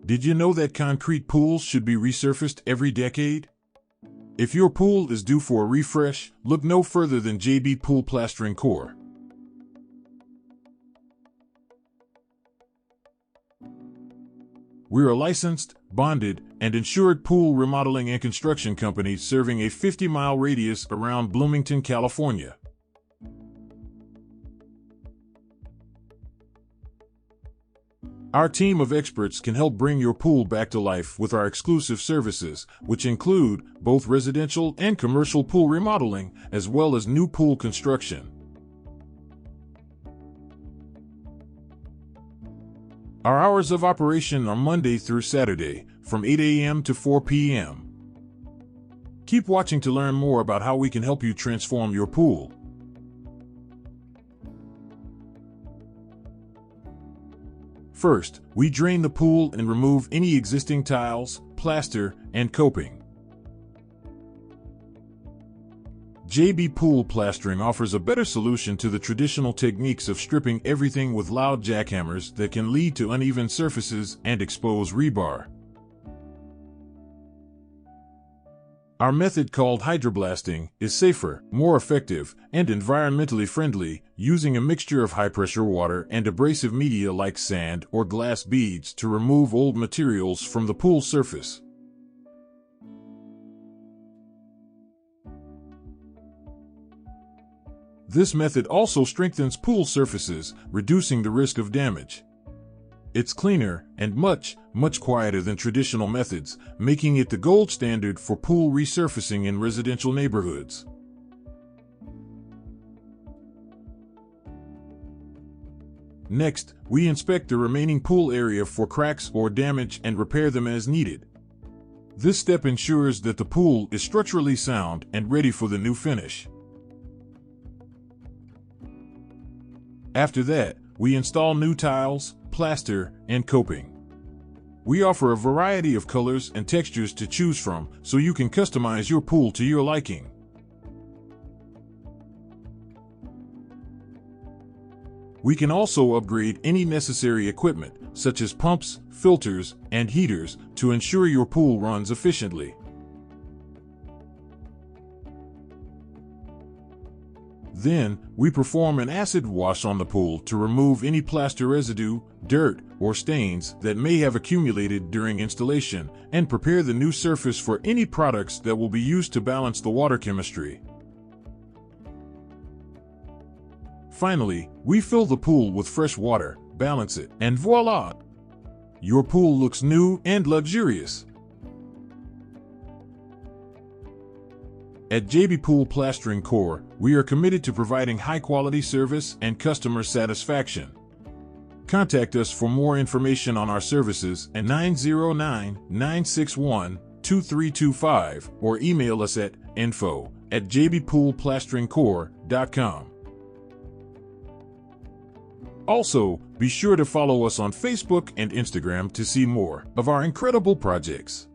Did you know that concrete pools should be resurfaced every decade? If your pool is due for a refresh, look no further than JB Pool Plastering Corp. We're a licensed, bonded, and insured pool remodeling and construction company serving a 50-mile radius around Bloomington, California. Our team of experts can help bring your pool back to life with our exclusive services, which include both residential and commercial pool remodeling, as well as new pool construction. Our hours of operation are Monday through Saturday, from 8 a.m. to 4 p.m. Keep watching to learn more about how we can help you transform your pool. First, we drain the pool and remove any existing tiles, plaster, and coping. JB Pool Plastering offers a better solution to the traditional techniques of stripping everything with loud jackhammers that can lead to uneven surfaces and expose rebar. Our method, called hydroblasting, is safer, more effective, and environmentally friendly, using a mixture of high-pressure water and abrasive media like sand or glass beads to remove old materials from the pool surface. This method also strengthens pool surfaces, reducing the risk of damage. It's cleaner and much quieter than traditional methods, making it the gold standard for pool resurfacing in residential neighborhoods. Next, we inspect the remaining pool area for cracks or damage and repair them as needed. This step ensures that the pool is structurally sound and ready for the new finish. After that, we install new tiles, plaster, and coping. We offer a variety of colors and textures to choose from, so you can customize your pool to your liking. We can also upgrade any necessary equipment, such as pumps, filters, and heaters, to ensure your pool runs efficiently. Then, we perform an acid wash on the pool to remove any plaster residue, dirt, or stains that may have accumulated during installation, and prepare the new surface for any products that will be used to balance the water chemistry. Finally, we fill the pool with fresh water, balance it, and voila! Your pool looks new and luxurious. At JB Pool Plastering Corp, we are committed to providing high-quality service and customer satisfaction. Contact us for more information on our services at 909-961-2325 or email us at info@jbpoolplasteringcorp.com. Also, be sure to follow us on Facebook and Instagram to see more of our incredible projects.